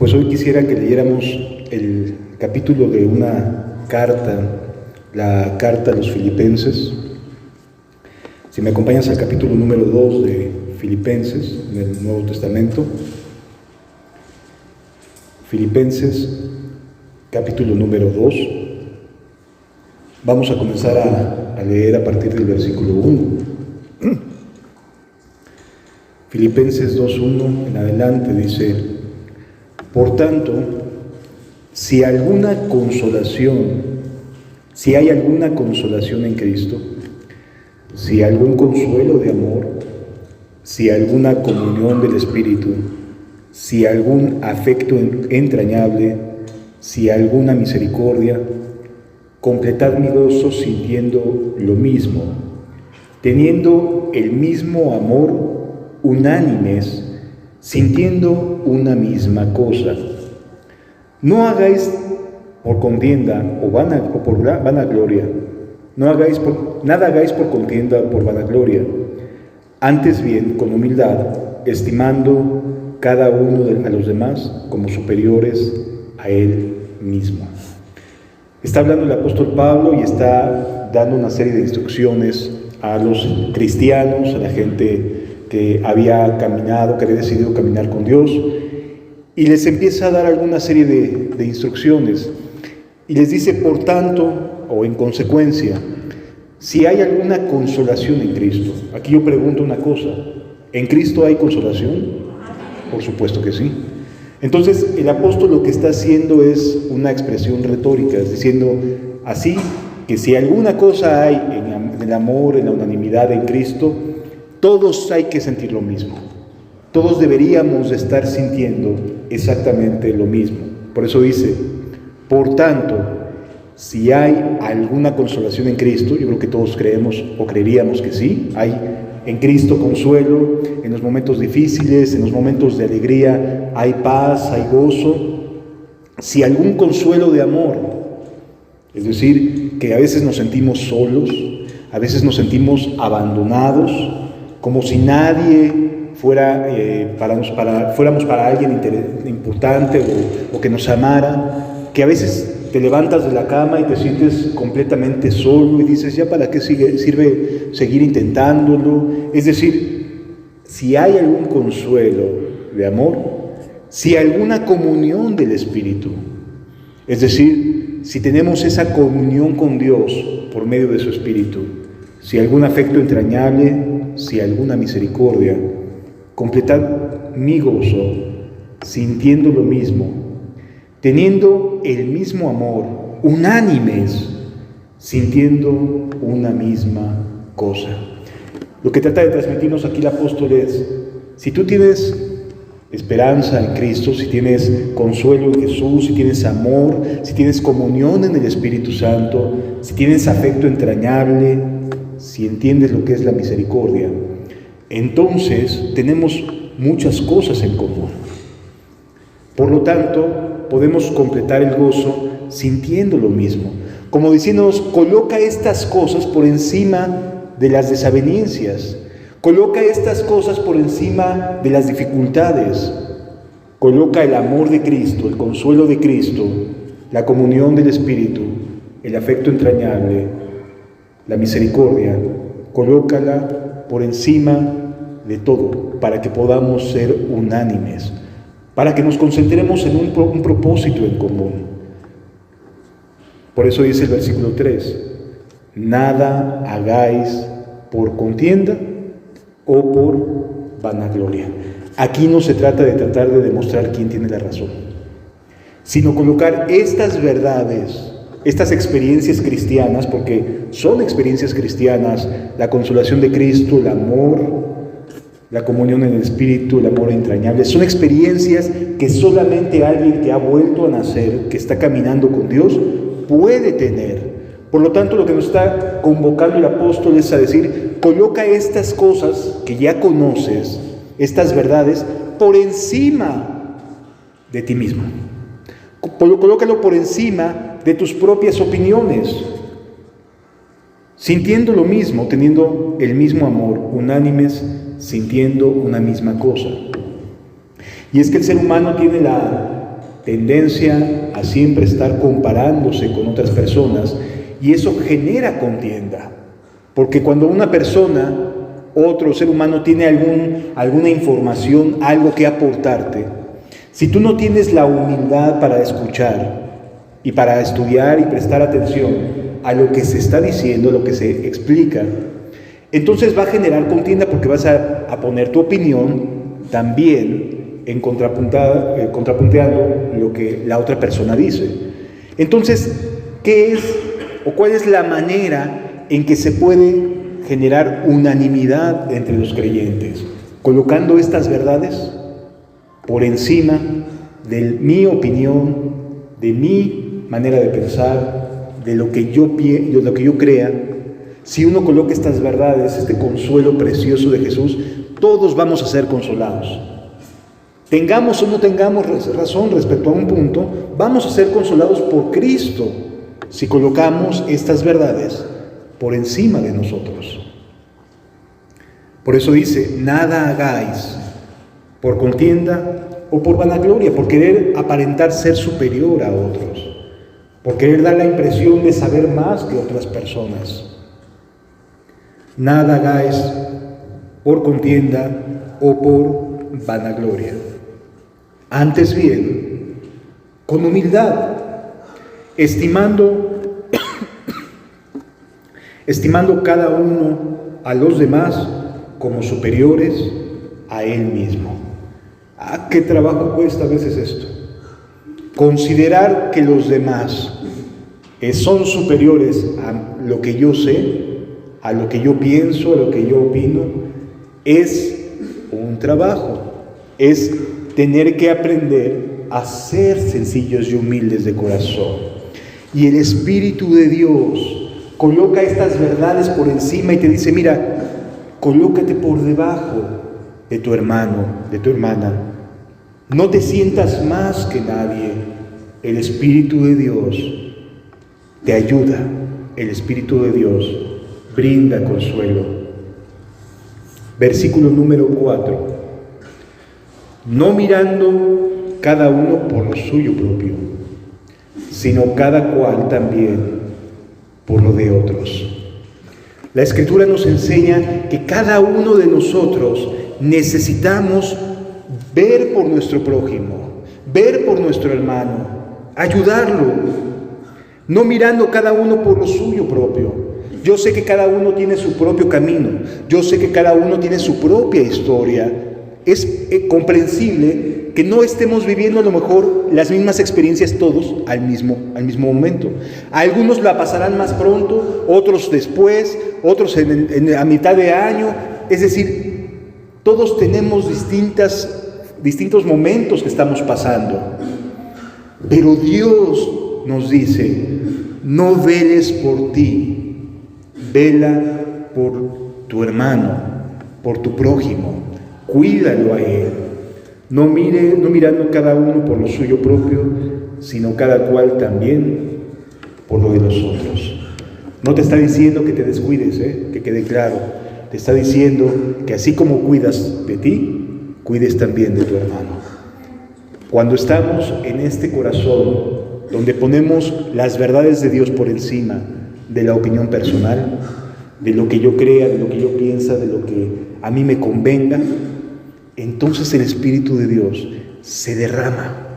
Pues hoy quisiera que leyéramos el capítulo de una carta, la carta a los Filipenses. Si me acompañas al capítulo número 2 de Filipenses, en el Nuevo Testamento. Filipenses, capítulo número 2. Vamos a comenzar a leer a partir del versículo 1. Filipenses 2:1 en adelante dice: por tanto, si hay alguna consolación en Cristo, si hay algún consuelo de amor, si hay alguna comunión del Espíritu, si hay algún afecto entrañable, si hay alguna misericordia, completad mi gozo sintiendo lo mismo, teniendo el mismo amor, unánimes, sintiendo una misma cosa. No hagáis por contienda o por vanagloria, nada hagáis por contienda o por vanagloria, antes bien con humildad, estimando cada uno a los demás como superiores a él mismo. Está hablando el apóstol Pablo y está dando una serie de instrucciones a los cristianos, a la gente que había caminado, que había decidido caminar con Dios, y les empieza a dar alguna serie de instrucciones, y les dice: por tanto, o en consecuencia, si hay alguna consolación en Cristo. Aquí yo pregunto una cosa: ¿en Cristo hay consolación? Por supuesto que sí. Entonces el apóstol lo que está haciendo es una expresión retórica, es diciendo así que si alguna cosa hay en el amor, en la unanimidad en Cristo, todos hay que sentir lo mismo. Todos deberíamos de estar sintiendo exactamente lo mismo. Por eso dice: por tanto, si hay alguna consolación en Cristo, yo creo que todos creemos o creeríamos que sí, hay en Cristo consuelo, en los momentos difíciles, en los momentos de alegría, hay paz, hay gozo. Si algún consuelo de amor, es decir, que a veces nos sentimos solos, a veces nos sentimos abandonados, como si nadie fuéramos para alguien importante o que nos amara, que a veces te levantas de la cama y te sientes completamente solo y dices: ¿ya para qué sirve seguir intentándolo? Es decir, si hay algún consuelo de amor, si hay alguna comunión del Espíritu, es decir, si tenemos esa comunión con Dios por medio de su Espíritu, si hay algún afecto entrañable, si hay alguna misericordia, completad mi gozo sintiendo lo mismo, teniendo el mismo amor, unánimes, sintiendo una misma cosa. Lo que trata de transmitirnos aquí el apóstol es: si tú tienes esperanza en Cristo, si tienes consuelo en Jesús, si tienes amor, si tienes comunión en el Espíritu Santo, si tienes afecto entrañable, si entiendes lo que es la misericordia, entonces tenemos muchas cosas en común. Por lo tanto, podemos completar el gozo sintiendo lo mismo, como diciéndonos: coloca estas cosas por encima de las desavenencias, coloca estas cosas por encima de las dificultades, coloca el amor de Cristo, el consuelo de Cristo, la comunión del Espíritu, el afecto entrañable, la misericordia, colócala por encima de todo, para que podamos ser unánimes, para que nos concentremos en un propósito en común. Por eso dice el versículo 3: nada hagáis por contienda o por vanagloria. Aquí no se trata de tratar de demostrar quién tiene la razón, sino colocar estas verdades, estas experiencias cristianas, porque son experiencias cristianas: la consolación de Cristo, el amor, la comunión en el Espíritu, el amor entrañable, son experiencias que solamente alguien que ha vuelto a nacer, que está caminando con Dios, puede tener. Por lo tanto, lo que nos está convocando el apóstol es a decir: coloca estas cosas que ya conoces, estas verdades, por encima de ti mismo. Colócalo por encima de tus propias opiniones, sintiendo lo mismo, teniendo el mismo amor, unánimes, sintiendo una misma cosa. Y es que el ser humano tiene la tendencia a siempre estar comparándose con otras personas, y eso genera contienda. Porque cuando una persona, otro ser humano, tiene alguna información, algo que aportarte, si tú no tienes la humildad para escuchar y para estudiar y prestar atención a lo que se está diciendo, lo que se explica, entonces va a generar contienda, porque vas a poner tu opinión también en contrapunteando lo que la otra persona dice. Entonces, ¿qué es o cuál es la manera en que se puede generar unanimidad entre los creyentes? Colocando estas verdades por encima de mi opinión, de mi manera de pensar, de lo que yo crea. Si uno coloca estas verdades, este consuelo precioso de Jesús, todos vamos a ser consolados. Tengamos o no tengamos razón respecto a un punto, vamos a ser consolados por Cristo si colocamos estas verdades por encima de nosotros. Por eso dice, nada hagáis por contienda o por vanagloria, por querer aparentar ser superior a otros, por querer dar la impresión de saber más que otras personas. Nada hagáis por contienda o por vanagloria. Antes bien, con humildad, estimando cada uno a los demás como superiores a él mismo. ¿Qué trabajo cuesta a veces esto? Considerar que los demás son superiores a lo que yo sé, a lo que yo pienso, a lo que yo opino, es un trabajo, es tener que aprender a ser sencillos y humildes de corazón. Y el Espíritu de Dios coloca estas verdades por encima y te dice, mira, colócate por debajo de tu hermano, de tu hermana. No te sientas más que nadie. El Espíritu de Dios te ayuda. El Espíritu de Dios brinda consuelo. Versículo número 4. No mirando cada uno por lo suyo propio, sino cada cual también por lo de otros. La Escritura nos enseña que cada uno de nosotros necesitamos ver por nuestro prójimo, ver por nuestro hermano, ayudarlo, no mirando cada uno por lo suyo propio. Yo sé que cada uno tiene su propio camino, yo sé que cada uno tiene su propia historia. Es comprensible que no estemos viviendo a lo mejor las mismas experiencias todos al mismo momento. Algunos la pasarán más pronto, otros después, otros a mitad de año. Es decir, todos tenemos distintos momentos que estamos pasando. Pero Dios nos dice, no veles por ti, vela por tu hermano, por tu prójimo. Cuídalo a él, no mirando cada uno por lo suyo propio, sino cada cual también por lo de los otros. No te está diciendo que te descuides, que quede claro. Te está diciendo que así como cuidas de ti, cuides también de tu hermano. Cuando estamos en este corazón, donde ponemos las verdades de Dios por encima de la opinión personal, de lo que yo crea, de lo que yo piensa, de lo que a mí me convenga, entonces el Espíritu de Dios se derrama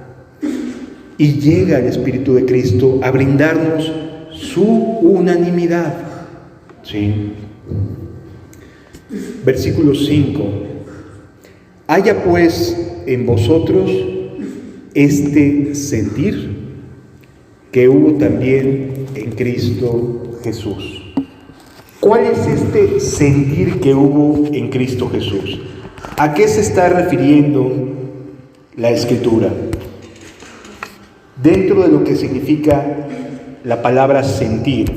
y llega el Espíritu de Cristo a brindarnos su unanimidad. ¿Sí? Versículo 5. Haya pues en vosotros este sentir que hubo también en Cristo Jesús. ¿Cuál es este sentir que hubo en Cristo Jesús? ¿A qué se está refiriendo la Escritura? Dentro de lo que significa la palabra sentir,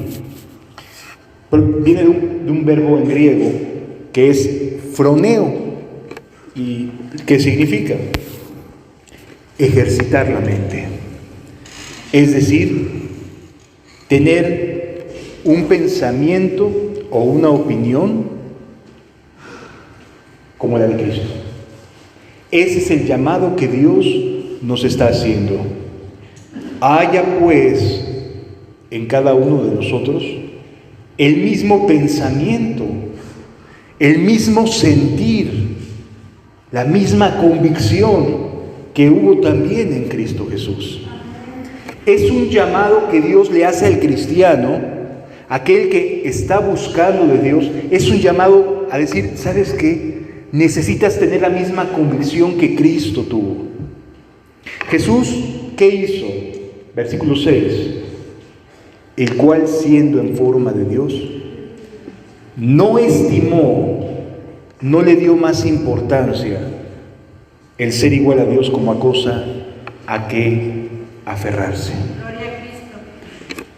viene de un verbo en griego que es phroneo, y que significa ejercitar la mente. Es decir, tener un pensamiento o una opinión como la de Cristo. Ese es el llamado que Dios nos está haciendo. Haya pues en cada uno de nosotros el mismo pensamiento, el mismo sentir, la misma convicción que hubo también en Cristo Jesús. Es un llamado que Dios le hace al cristiano, aquel que está buscando de Dios, es un llamado a decir, ¿sabes qué? Necesitas tener la misma convicción que Cristo tuvo. Jesús, ¿qué hizo? Versículo 6. El cual, siendo en forma de Dios, no estimó, no le dio más importancia el ser igual a Dios como a cosa a que aferrarse.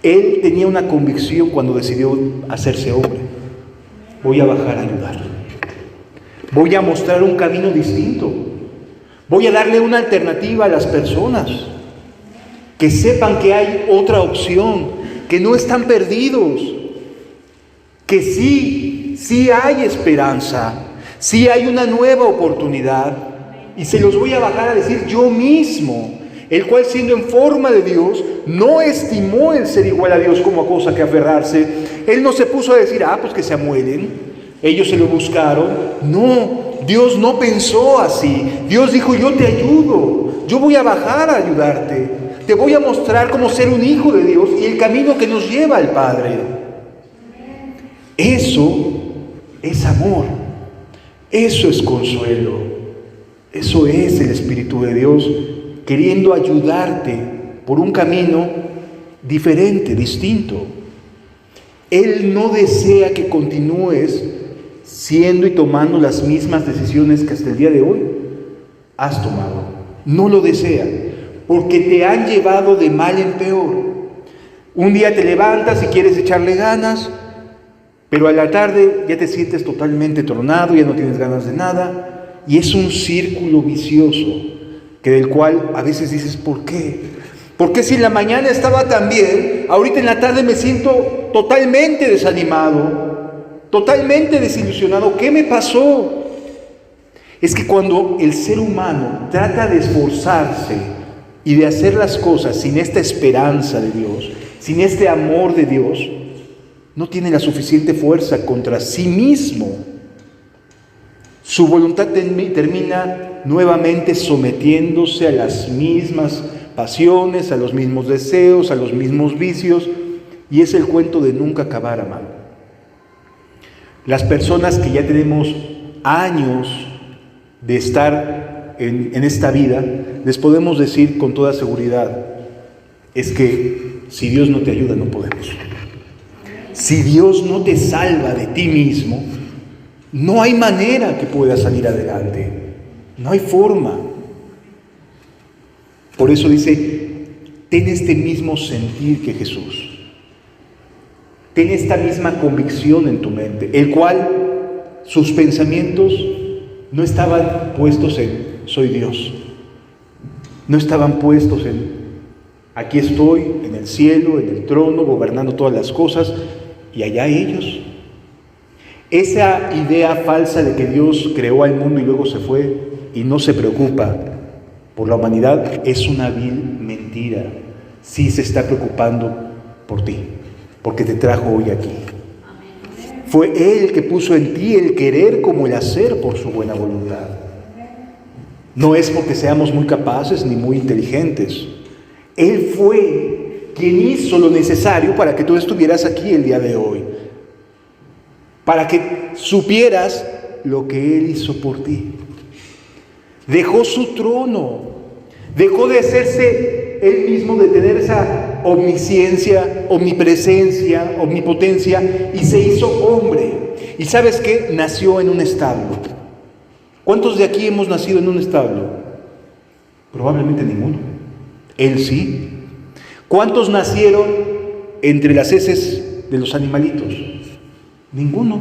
Él tenía una convicción cuando decidió hacerse hombre. Voy a bajar a ayudar. Voy a mostrar un camino distinto. Voy a darle una alternativa a las personas. Que sepan que hay otra opción, que no están perdidos. Que sí hay esperanza, sí hay una nueva oportunidad. Y se los voy a bajar a decir yo mismo, el cual siendo en forma de Dios, no estimó el ser igual a Dios como a cosa que aferrarse. Él no se puso a decir, pues que se amuelen, ellos se lo buscaron. No, Dios no pensó así. Dios dijo, yo te ayudo, yo voy a bajar a ayudarte, te voy a mostrar cómo ser un hijo de Dios y el camino que nos lleva al Padre. Eso es amor, eso es consuelo, eso es el Espíritu de Dios queriendo ayudarte por un camino diferente, distinto. Él no desea que continúes siendo y tomando las mismas decisiones que hasta el día de hoy has tomado. No lo desea, porque te han llevado de mal en peor. Un día te levantas y quieres echarle ganas, pero a la tarde ya te sientes totalmente tronado, ya no tienes ganas de nada, y es un círculo vicioso, que del cual a veces dices, ¿por qué? ¿Por qué si en la mañana estaba tan bien, ahorita en la tarde me siento totalmente desanimado, totalmente desilusionado? ¿Qué me pasó? Es que cuando el ser humano trata de esforzarse y de hacer las cosas sin esta esperanza de Dios, sin este amor de Dios, no tiene la suficiente fuerza contra sí mismo. Su voluntad termina nuevamente sometiéndose a las mismas pasiones, a los mismos deseos, a los mismos vicios, y es el cuento de nunca acabar, amado. Las personas que ya tenemos años de estar en esta vida, les podemos decir con toda seguridad, es que si Dios no te ayuda, no podemos. Si Dios no te salva de ti mismo, no hay manera que puedas salir adelante. No hay forma. Por eso dice, ten este mismo sentir que Jesús. Ten esta misma convicción en tu mente, el cual sus pensamientos no estaban puestos en soy Dios. No estaban puestos en aquí estoy, en el cielo, en el trono, gobernando todas las cosas, y allá ellos. Esa idea falsa de que Dios creó al mundo y luego se fue y no se preocupa por la humanidad es una vil mentira. Sí se está preocupando por ti, porque te trajo hoy aquí. Fue Él el que puso en ti el querer como el hacer por su buena voluntad. No es porque seamos muy capaces ni muy inteligentes. Él fue quien hizo lo necesario para que tú estuvieras aquí el día de hoy. Para que supieras lo que Él hizo por ti. Dejó su trono, dejó de hacerse Él mismo, de tener esa omnisciencia, omnipresencia, omnipotencia, y se hizo hombre. ¿Y sabes qué? Nació en un establo. ¿Cuántos de aquí hemos nacido en un establo? Probablemente ninguno. Él sí. ¿Cuántos nacieron entre las heces de los animalitos? Ninguno,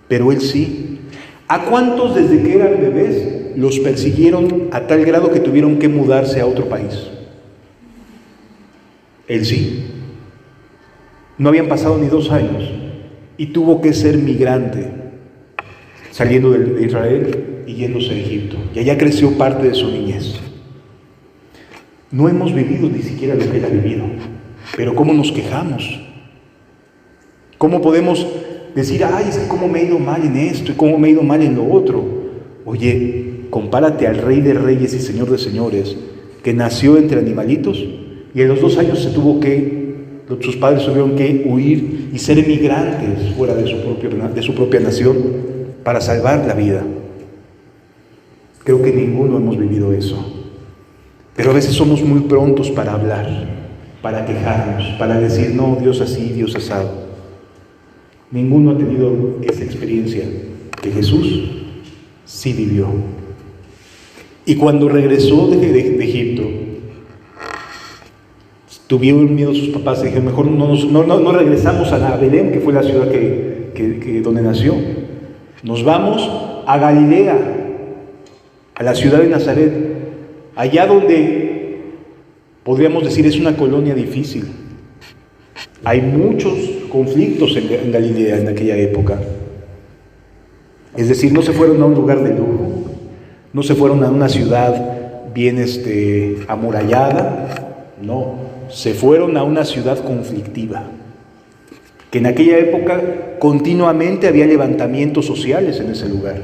pero Él sí. ¿A cuántos desde que eran bebés los persiguieron a tal grado que tuvieron que mudarse a otro país? Él sí. No habían pasado ni 2 años y tuvo que ser migrante, saliendo de Israel y yéndose a Egipto. Y allá creció parte de su niñez. No hemos vivido ni siquiera lo que Él ha vivido. Pero ¿cómo nos quejamos? ¿Cómo podemos decir, ay, es que cómo me he ido mal en esto y cómo me he ido mal en lo otro? Oye, compárate al Rey de Reyes y Señor de Señores, que nació entre animalitos y a los 2 años sus padres tuvieron que huir y ser emigrantes fuera de su propia nación para salvar la vida. Creo que ninguno hemos vivido eso. Pero a veces somos muy prontos para hablar, para quejarnos, para decir, no, Dios así, Dios asado. Ninguno ha tenido esa experiencia que Jesús sí vivió. Y cuando regresó de Egipto, tuvieron miedo sus papás y dijeron, mejor no regresamos a Belén, que fue la ciudad donde nació. Nos vamos a Galilea, a la ciudad de Nazaret, allá donde podríamos decir es una colonia difícil. Hay muchos conflictos en Galilea en aquella época. Es decir, no se fueron a un lugar de lujo, no se fueron a una ciudad bien amurallada, no, se fueron a una ciudad conflictiva, que en aquella época continuamente había levantamientos sociales en ese lugar.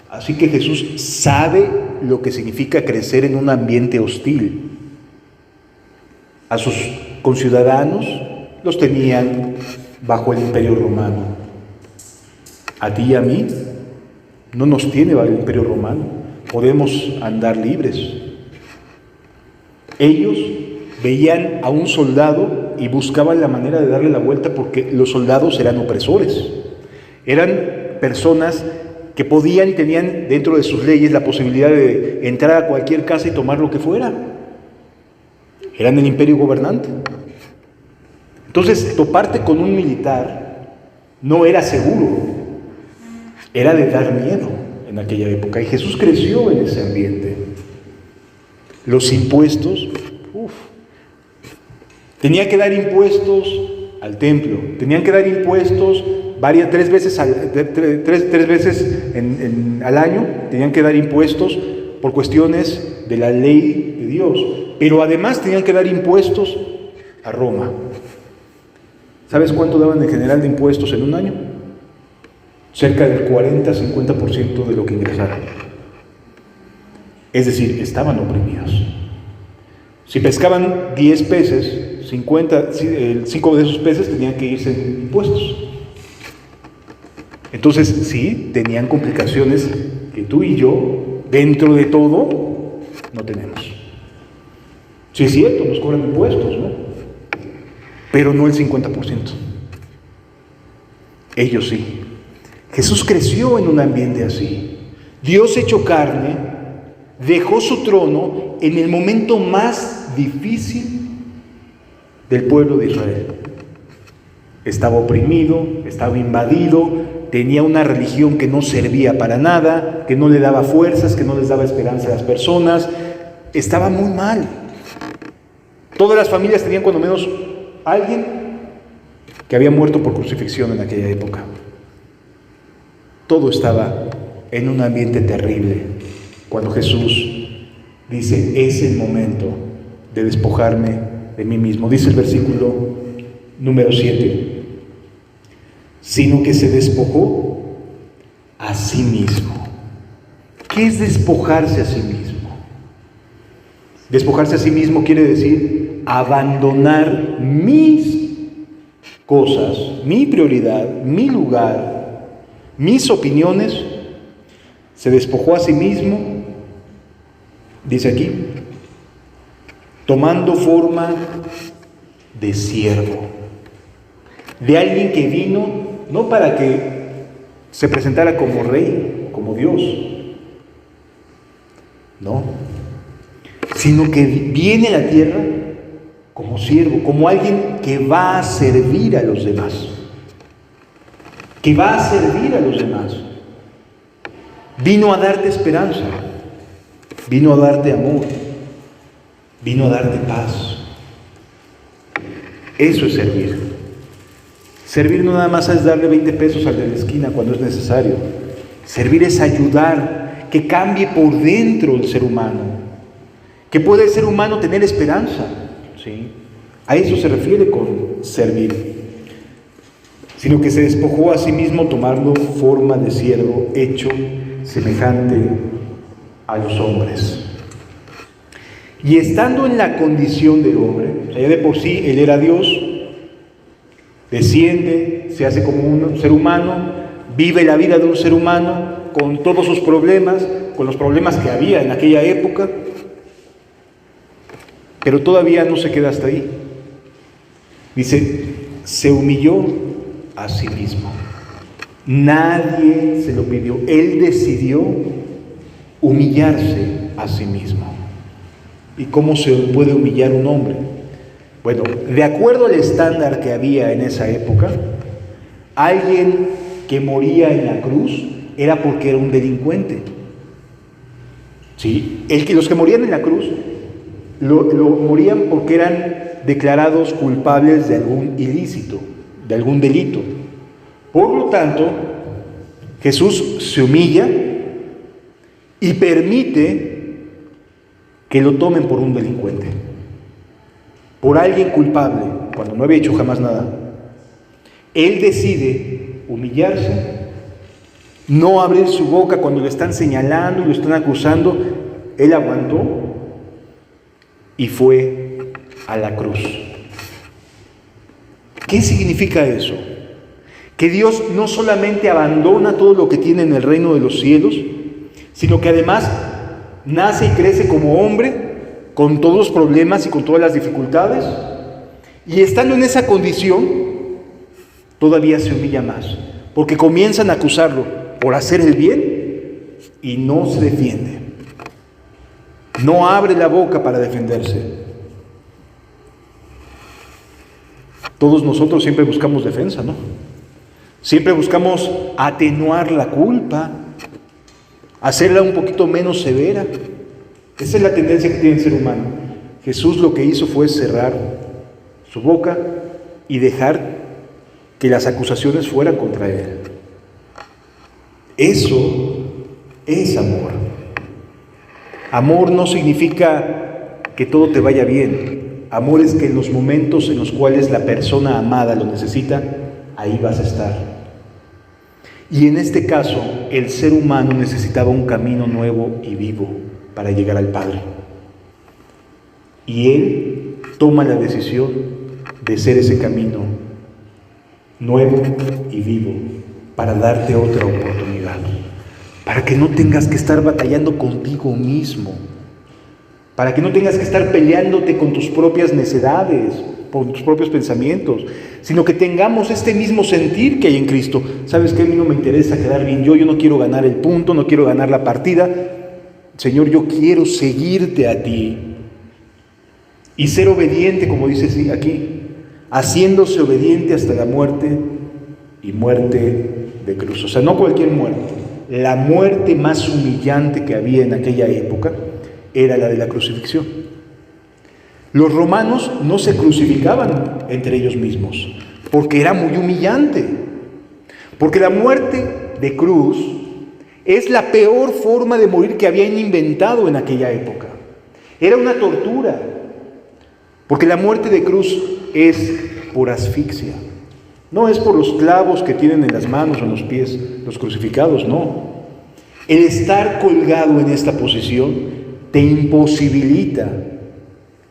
Así que Jesús sabe lo que significa crecer en un ambiente hostil. A sus conciudadanos los tenían bajo el Imperio Romano. A ti y a mí no nos tiene bajo el Imperio Romano. Podemos andar libres. Ellos veían a un soldado y buscaban la manera de darle la vuelta porque los soldados eran opresores. Eran personas que podían y tenían dentro de sus leyes la posibilidad de entrar a cualquier casa y tomar lo que fuera. Eran el imperio gobernante. Entonces, toparte con un militar no era seguro, era de dar miedo en aquella época. Y Jesús creció en ese ambiente. Los impuestos, tenía que dar impuestos al templo, tenían que dar impuestos tres veces al año, tenían que dar impuestos por cuestiones de la ley de Dios, pero además tenían que dar impuestos a Roma. ¿Sabes cuánto daban en general de impuestos en un año? Cerca del 40-50% de lo que ingresaron. Es decir, estaban oprimidos. Si pescaban 10 peces, 5 de esos peces tenían que irse en impuestos. Entonces, sí, tenían complicaciones que tú y yo, dentro de todo, no tenemos. Sí es cierto, nos cobran impuestos, ¿no? Pero no el 50%. Ellos sí. Jesús creció en un ambiente así. Dios hecho carne, dejó su trono en el momento más difícil del pueblo de Israel. Estaba oprimido, estaba invadido, tenía una religión que no servía para nada, que no le daba fuerzas, que no les daba esperanza a las personas. Estaba muy mal. Todas las familias tenían cuando menos alguien que había muerto por crucifixión en aquella época. Todo estaba en un ambiente terrible. Cuando Jesús dice, es el momento de despojarme de mí mismo. Dice el versículo número 7. Sino que se despojó a sí mismo. ¿Qué es despojarse a sí mismo? Despojarse a sí mismo quiere decir abandonar mis cosas, mi prioridad, mi lugar, mis opiniones. Se despojó a sí mismo, dice aquí, tomando forma de siervo, de alguien que vino no para que se presentara como rey, como Dios, no, sino que viene a la tierra como siervo, como alguien que va a servir a los demás, que va a servir a los demás. Vino a darte esperanza, vino a darte amor, vino a darte paz. Eso es servir. Servir no nada más es darle 20 pesos al de la esquina cuando es necesario. Servir es ayudar, que cambie por dentro el ser humano, que puede el ser humano tener esperanza, ¿sí? A eso se refiere con servir. Sino que se despojó a sí mismo tomando forma de siervo, hecho semejante a los hombres. Y estando en la condición de hombre, o sea, ya de por sí él era Dios, desciende, se hace como un ser humano, vive la vida de un ser humano con todos sus problemas, con los problemas que había en aquella época, pero todavía no se queda hasta ahí. Dice, se humilló a sí mismo. Nadie se lo pidió. Él decidió humillarse a sí mismo. ¿Y cómo se puede humillar un hombre? Bueno, de acuerdo al estándar que había en esa época, alguien que moría en la cruz era porque era un delincuente. ¿Sí? Los que morían en la cruz lo morían porque eran declarados culpables de algún ilícito, de algún delito. Por lo tanto, Jesús se humilla y permite que lo tomen por un delincuente, por alguien culpable, cuando no había hecho jamás nada. Él decide humillarse, no abrir su boca cuando lo están señalando y lo están acusando. Él aguantó y fue a la cruz. ¿Qué significa eso? Que Dios no solamente abandona todo lo que tiene en el reino de los cielos, sino que además nace y crece como hombre, con todos los problemas y con todas las dificultades, y estando en esa condición, todavía se humilla más, porque comienzan a acusarlo por hacer el bien y no se defiende. No abre la boca para defenderse. Todos nosotros siempre buscamos defensa, ¿no? Siempre buscamos atenuar la culpa, hacerla un poquito menos severa. Esa es la tendencia que tiene el ser humano. Jesús lo que hizo fue cerrar su boca y dejar que las acusaciones fueran contra él. Eso es amor. Amor no significa que todo te vaya bien. Amor es que en los momentos en los cuales la persona amada lo necesita, ahí vas a estar. Y en este caso, el ser humano necesitaba un camino nuevo y vivo para llegar al Padre. Y Él toma la decisión de ser ese camino nuevo y vivo para darte otra oportunidad, para que no tengas que estar batallando contigo mismo, para que no tengas que estar peleándote con tus propias necedades, con tus propios pensamientos, sino que tengamos este mismo sentir que hay en Cristo. ¿Sabes qué? A mí no me interesa quedar bien yo no quiero ganar el punto, no quiero ganar la partida. Señor, yo quiero seguirte a ti y ser obediente, como dice aquí, haciéndose obediente hasta la muerte y muerte de cruz. O sea, no cualquier muerte. La muerte más humillante que había en aquella época era la de la crucifixión. Los romanos no se crucificaban entre ellos mismos, porque era muy humillante. Porque la muerte de cruz es la peor forma de morir que habían inventado en aquella época. Era una tortura, porque la muerte de cruz es por asfixia. No es por los clavos que tienen en las manos o en los pies los crucificados, no. El estar colgado en esta posición te imposibilita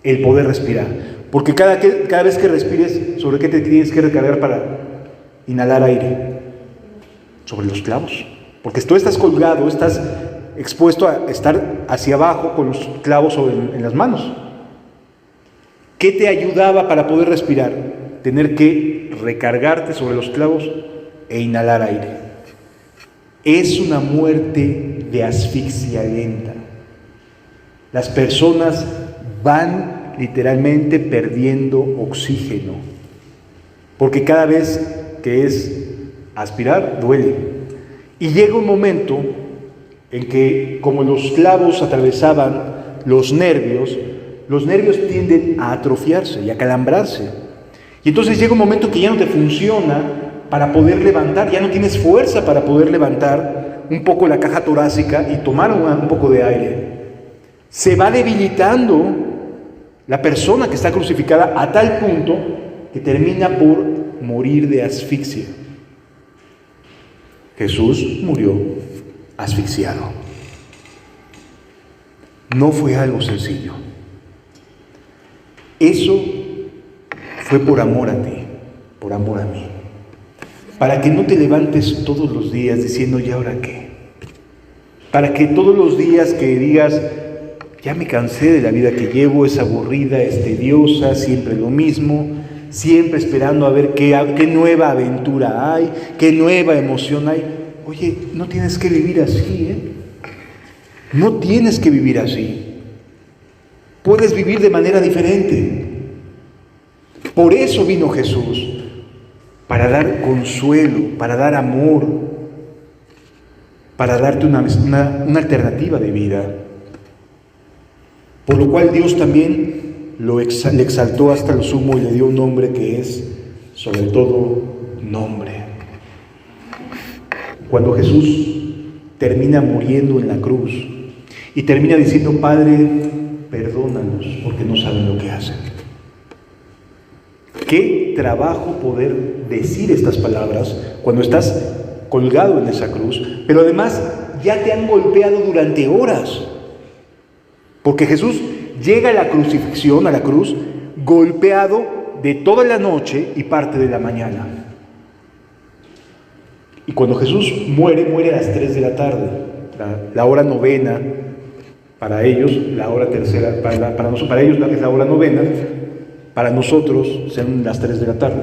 el poder respirar. Porque cada vez que respires, ¿sobre qué te tienes que recargar para inhalar aire? Sobre los clavos. Porque tú estás colgado, estás expuesto a estar hacia abajo con los clavos en las manos. ¿Qué te ayudaba para poder respirar? Tener que recargarte sobre los clavos e inhalar aire. Es una muerte de asfixia lenta. Las personas van literalmente perdiendo oxígeno, porque cada vez que es aspirar, duele. Y llega un momento en que, como los clavos atravesaban los nervios tienden a atrofiarse y a calambrarse. Y entonces llega un momento que ya no te funciona para poder levantar, ya no tienes fuerza para poder levantar un poco la caja torácica y tomar un poco de aire. Se va debilitando la persona que está crucificada a tal punto que termina por morir de asfixia. Jesús murió asfixiado. No fue algo sencillo. Eso fue por amor a ti, por amor a mí. Para que no te levantes todos los días diciendo, ¿y ahora qué? Para que todos los días que digas, ya me cansé de la vida que llevo, es aburrida, es tediosa, siempre lo mismo, siempre esperando a ver qué nueva aventura hay, qué nueva emoción hay. Oye, no tienes que vivir así, ¿eh? No tienes que vivir así. Puedes vivir de manera diferente. Por eso vino Jesús, para dar consuelo, para dar amor, para darte una alternativa de vida. Por lo cual Dios también le exaltó hasta lo sumo y le dio un nombre que es, sobre todo, nombre. Cuando Jesús termina muriendo en la cruz y termina diciendo, Padre, perdónalos porque no saben lo que hacen. Qué trabajo poder decir estas palabras cuando estás colgado en esa cruz, pero además ya te han golpeado durante horas. Porque Jesús llega a la crucifixión, a la cruz, golpeado de toda la noche y parte de la mañana. Y cuando Jesús muere a las 3 de la tarde, la hora novena, para ellos, la hora tercera, para ellos es la hora novena, para nosotros son las 3 de la tarde.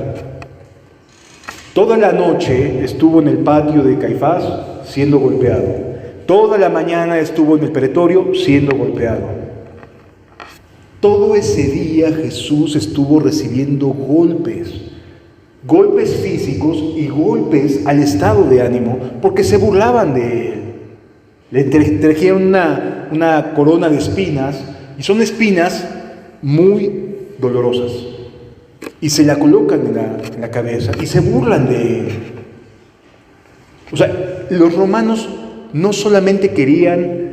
Toda la noche estuvo en el patio de Caifás siendo golpeado. Toda la mañana estuvo en el pretorio siendo golpeado. Todo ese día Jesús estuvo recibiendo golpes físicos y golpes al estado de ánimo, porque se burlaban de él. Le trajeron una corona de espinas, y son espinas muy dolorosas, y se la colocan en la cabeza y se burlan de él. O sea, los romanos no solamente querían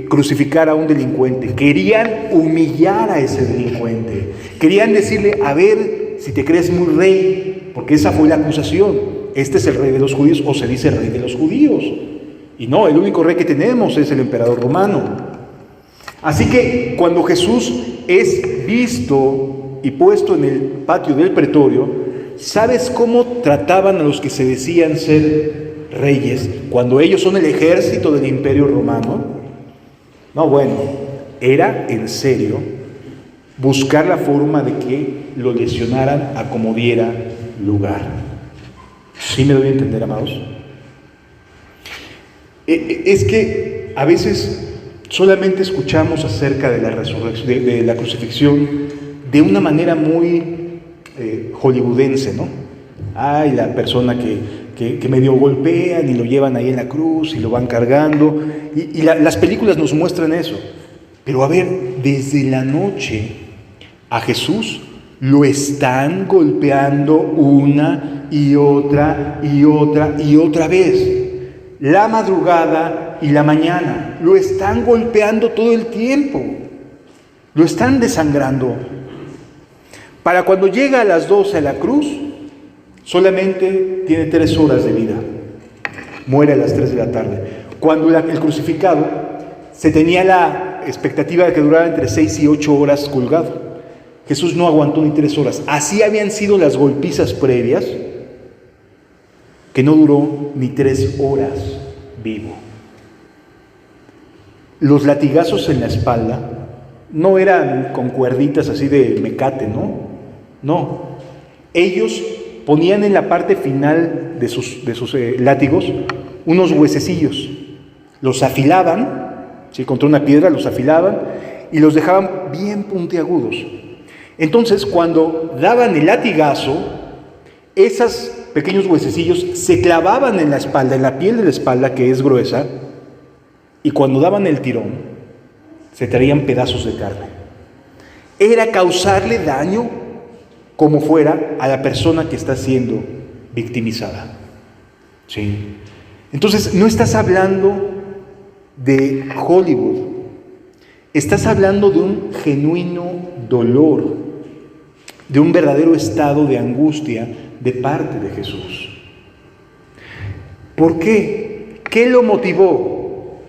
crucificar a un delincuente, querían humillar a ese delincuente, querían decirle, a ver si te crees muy rey, porque esa fue la acusación, este es el rey de los judíos, o se dice rey de los judíos, y no, el único rey que tenemos es el emperador romano. Así que cuando Jesús es visto y puesto en el patio del pretorio, ¿sabes cómo trataban a los que se decían ser reyes cuando ellos son el ejército del imperio romano? No, bueno, era en serio buscar la forma de que lo lesionaran a como diera lugar. ¿Sí me doy a entender, amados? Es que a veces solamente escuchamos acerca de la resurrección, de la crucifixión, de una manera muy hollywoodense, ¿no? Ay, la persona que medio golpean y lo llevan ahí en la cruz y lo van cargando. Y las películas nos muestran eso. Pero a ver, desde la noche a Jesús lo están golpeando una y otra y otra y otra vez. La madrugada y la mañana. Lo están golpeando todo el tiempo. Lo están desangrando. Para cuando llega a las 12 a la cruz, solamente tiene 3 horas de vida. Muere a las 3 de la tarde. Cuando el crucificado se tenía la expectativa de que durara entre 6 y 8 horas colgado. Jesús no aguantó ni 3 horas. Así habían sido las golpizas previas, que no duró ni 3 horas vivo. Los latigazos en la espalda no eran con cuerditas así de mecate, ¿no? No. Ellos ponían en la parte final de sus látigos unos huesecillos. Los afilaban, ¿sí? Contra una piedra los afilaban y los dejaban bien puntiagudos. Entonces, cuando daban el latigazo, esos pequeños huesecillos se clavaban en la espalda, en la piel de la espalda, que es gruesa, y cuando daban el tirón, se traían pedazos de carne. Era causarle daño, como fuera, a la persona que está siendo victimizada. ¿Sí? Entonces, no estás hablando de Hollywood. Estás hablando de un genuino dolor, de un verdadero estado de angustia de parte de Jesús. ¿Por qué? ¿Qué lo motivó?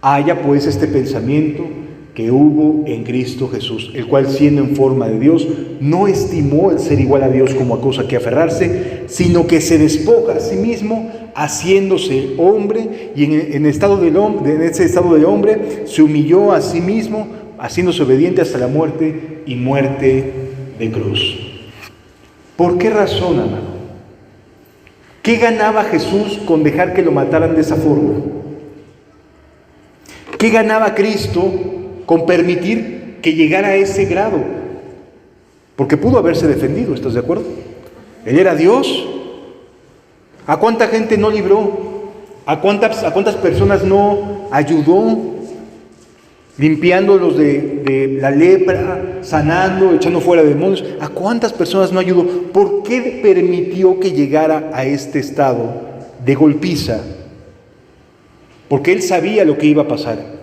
Haya pues este pensamiento que hubo en Cristo Jesús, el cual siendo en forma de Dios, no estimó el ser igual a Dios como a cosa que aferrarse, sino que se despoja a sí mismo, haciéndose hombre, y en ese estado de hombre se humilló a sí mismo, haciéndose obediente hasta la muerte y muerte de cruz. ¿Por qué razón, amado? ¿Qué ganaba Jesús con dejar que lo mataran de esa forma? ¿Qué ganaba Cristo con permitir que llegara a ese grado? Porque pudo haberse defendido, ¿estás de acuerdo? Él era Dios. ¿A cuánta gente no libró? ¿A cuántas personas no ayudó? Limpiándolos de la lepra, sanando, echando fuera demonios. ¿A cuántas personas no ayudó? ¿Por qué permitió que llegara a este estado de golpiza? Porque Él sabía lo que iba a pasar.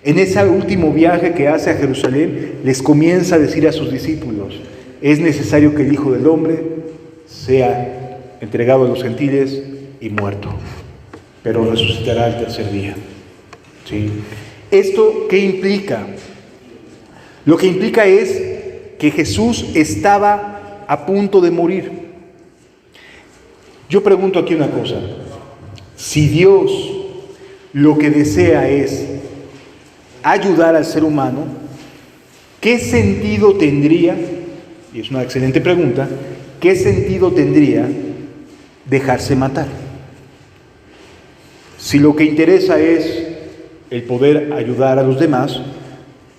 En ese último viaje que hace a Jerusalén, les comienza a decir a sus discípulos: es necesario que el Hijo del Hombre sea entregado a los gentiles y muerto, pero resucitará al tercer día. ¿Sí? ¿Esto qué implica? Lo que implica es que Jesús estaba a punto de morir. Yo pregunto aquí una cosa: si Dios lo que desea es ayudar al ser humano, ¿qué sentido tendría, y es una excelente pregunta, qué sentido tendría dejarse matar? Si lo que interesa es el poder ayudar a los demás,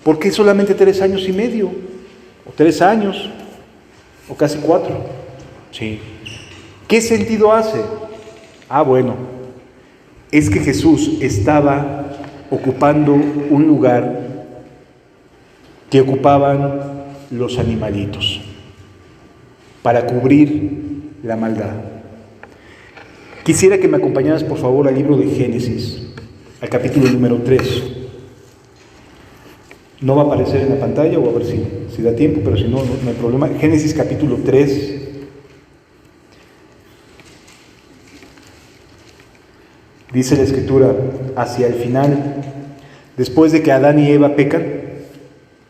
¿por qué solamente 3 años y medio? ¿O 3 años? ¿O casi 4? Sí. ¿Qué sentido hace? Bueno, es que Jesús estaba ocupando un lugar que ocupaban los animalitos para cubrir la maldad. Quisiera que me acompañaras por favor al libro de Génesis, al capítulo número 3. No va a aparecer en la pantalla, o a ver si da tiempo, pero si no, no hay problema. Génesis capítulo 3. Dice la Escritura hacia el final, después de que Adán y Eva pecan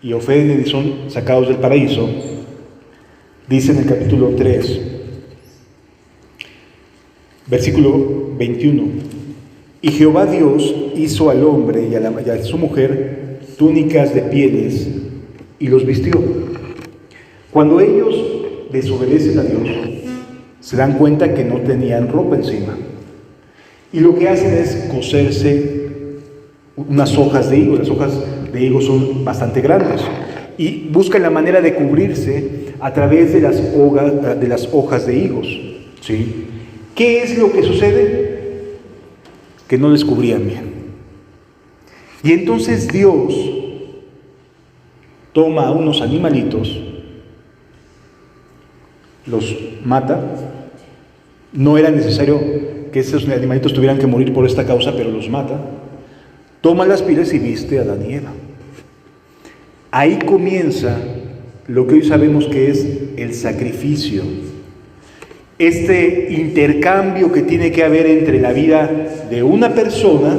y ofenden y son sacados del paraíso, dice en el capítulo 3, versículo 21, y Jehová Dios hizo al hombre y a su mujer túnicas de pieles y los vistió. Cuando ellos desobedecen a Dios, se dan cuenta que no tenían ropa encima. Y lo que hacen es coserse unas hojas de higo. Las hojas de higo son bastante grandes. Y buscan la manera de cubrirse a través de las hojas de higos. ¿Sí? ¿Qué es lo que sucede? Que no les cubrían bien. Y entonces Dios toma a unos animalitos, los mata. No era necesario que esos animalitos tuvieran que morir por esta causa, pero los mata. Toma las pieles y viste a Adán y Eva. Ahí comienza lo que hoy sabemos que es el sacrificio. Este intercambio que tiene que haber entre la vida de una persona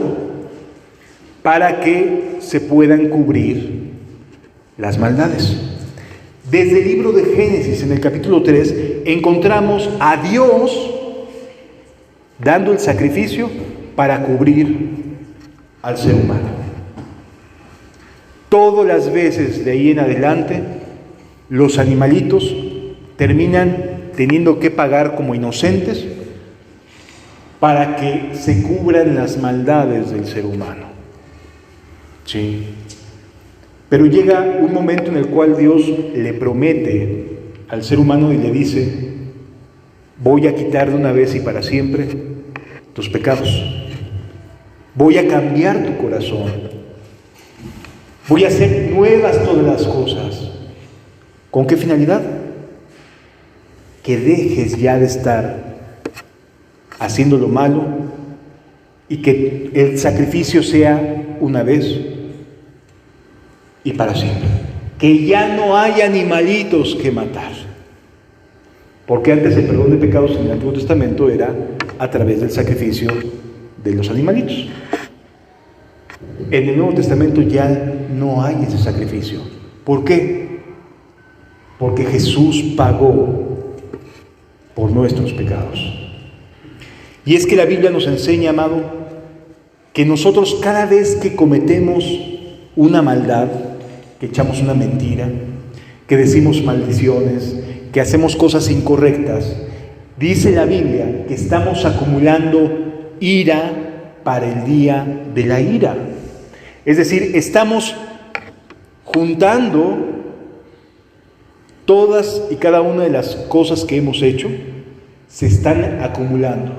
para que se puedan cubrir las maldades. Desde el libro de Génesis, en el capítulo 3, encontramos a Dios dando el sacrificio para cubrir al ser humano. Todas las veces de ahí en adelante, los animalitos terminan teniendo que pagar como inocentes para que se cubran las maldades del ser humano. Sí. Pero llega un momento en el cual Dios le promete al ser humano y le dice: voy a quitar de una vez y para siempre tus pecados. Voy a cambiar tu corazón. Voy a hacer nuevas todas las cosas. ¿Con qué finalidad? Que dejes ya de estar haciendo lo malo y que el sacrificio sea una vez y para siempre. Que ya no hay animalitos que matar. Porque antes el perdón de pecados en el Antiguo Testamento era a través del sacrificio de los animalitos. En el Nuevo Testamento ya no hay ese sacrificio. ¿Por qué? Porque Jesús pagó por nuestros pecados. Y es que la Biblia nos enseña, amado, que nosotros cada vez que cometemos una maldad, que echamos una mentira, que decimos maldiciones, que hacemos cosas incorrectas, dice la Biblia que estamos acumulando ira para el día de la ira. Es decir, estamos juntando todas y cada una de las cosas que hemos hecho, se están acumulando.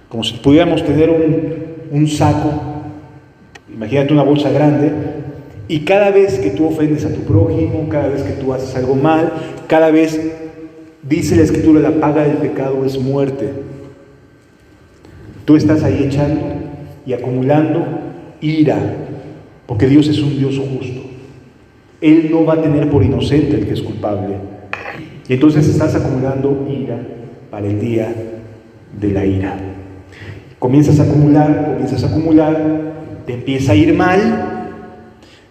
Como si pudiéramos tener un saco, imagínate una bolsa grande, y cada vez que tú ofendes a tu prójimo, cada vez que tú haces algo mal, cada vez, dice la Escritura, la paga del pecado es muerte. Tú estás ahí echando y acumulando ira, porque Dios es un Dios justo. Él no va a tener por inocente el que es culpable. Y entonces estás acumulando ira para el día de la ira. Comienzas a acumular, te empieza a ir mal,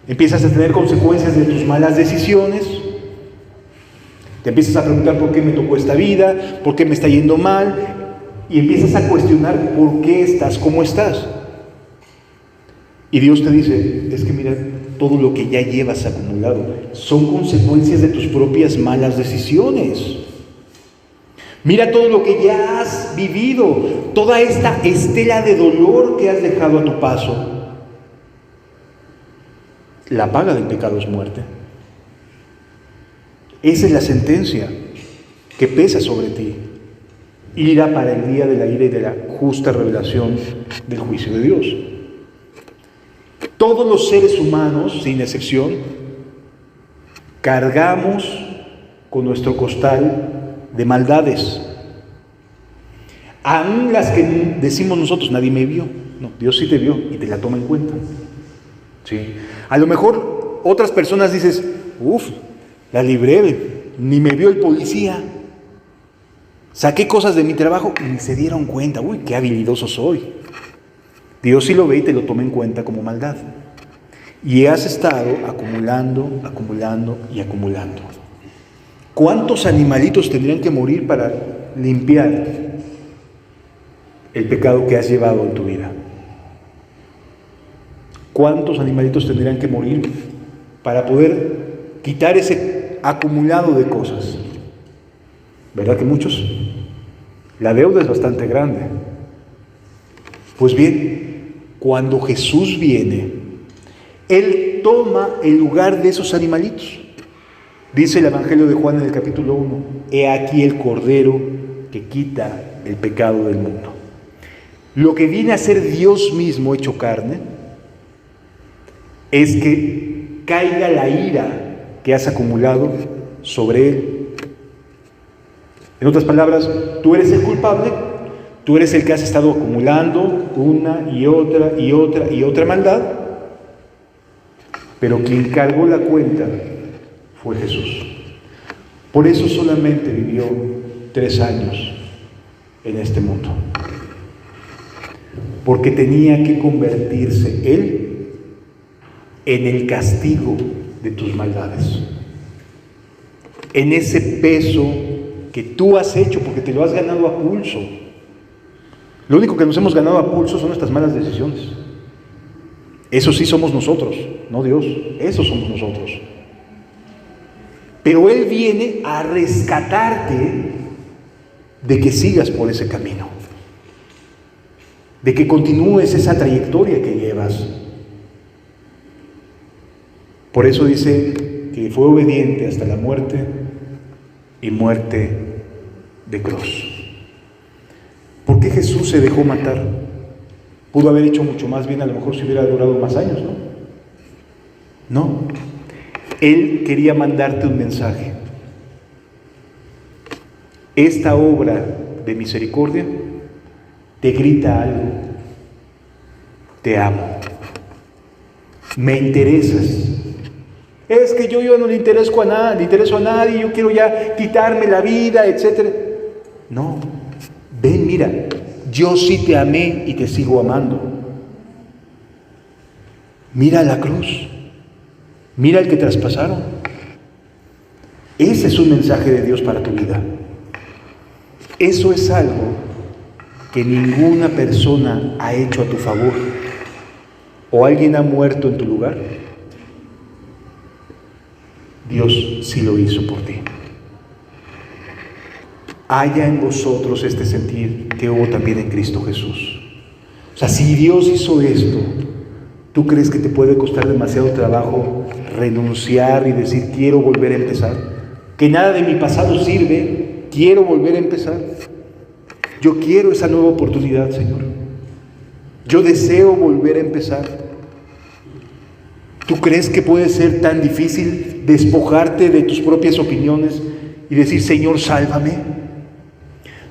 empiezas a tener consecuencias de tus malas decisiones, te empiezas a preguntar por qué me tocó esta vida, por qué me está yendo mal, y empiezas a cuestionar por qué estás como estás. Y Dios te dice, es que mira, todo lo que ya llevas acumulado son consecuencias de tus propias malas decisiones. Mira todo lo que ya has vivido, toda esta estela de dolor que has dejado a tu paso. La paga del pecado es muerte. Esa es la sentencia que pesa sobre ti. Ira para el día de la ira y de la justa revelación del juicio de Dios. Todos los seres humanos, sin excepción, cargamos con nuestro costal de maldades. Aún las que decimos nosotros, nadie me vio. No, Dios sí te vio y te la toma en cuenta. Sí. A lo mejor otras personas dices, la libré, ni me vio el policía. Saqué cosas de mi trabajo y ni se dieron cuenta. Uy, qué habilidoso soy. Dios sí lo ve y te lo toma en cuenta como maldad. Y has estado acumulando y acumulando. ¿Cuántos animalitos tendrían que morir para limpiar el pecado que has llevado en tu vida? ¿Cuántos animalitos tendrían que morir para poder quitar ese acumulado de cosas? ¿Verdad que muchos? La deuda es bastante grande. Pues bien, cuando Jesús viene, Él toma el lugar de esos animalitos. Dice el Evangelio de Juan en el capítulo 1, he aquí el Cordero que quita el pecado del mundo. Lo que viene a ser Dios mismo hecho carne es que caiga la ira que has acumulado sobre Él. En otras palabras, tú eres el culpable, tú eres el que has estado acumulando una y otra maldad, pero quien cargó la cuenta fue Jesús. Por eso solamente vivió 3 años en este mundo. Porque tenía que convertirse Él en el castigo de tus maldades. En ese peso que tú has hecho, porque te lo has ganado a pulso. Lo único que nos hemos ganado a pulso son nuestras malas decisiones. Eso sí somos nosotros, no Dios. Eso somos nosotros. Pero Él viene a rescatarte de que sigas por ese camino, de que continúes esa trayectoria que llevas. Por eso dice que fue obediente hasta la muerte y muerte de cruz. ¿Por qué Jesús se dejó matar? Pudo haber hecho mucho más bien, a lo mejor si hubiera durado más años, ¿no? No. Él quería mandarte un mensaje. Esta obra de misericordia te grita algo. Te amo. Me interesas. Es que yo no le intereso a nadie, yo quiero ya quitarme la vida, etc. No, ven, mira, yo sí te amé y te sigo amando. Mira la cruz, mira el que traspasaron. Ese es un mensaje de Dios para tu vida. Eso es algo que ninguna persona ha hecho a tu favor. ¿O alguien ha muerto en tu lugar? Dios sí lo hizo por ti. Haya en vosotros este sentir que hubo también en Cristo Jesús. O sea, si Dios hizo esto, ¿tú crees que te puede costar demasiado trabajo renunciar y decir, quiero volver a empezar? Que nada de mi pasado sirve, quiero volver a empezar. Yo quiero esa nueva oportunidad, Señor. Yo deseo volver a empezar. ¿Tú crees que puede ser tan difícil despojarte de tus propias opiniones y decir, Señor, sálvame?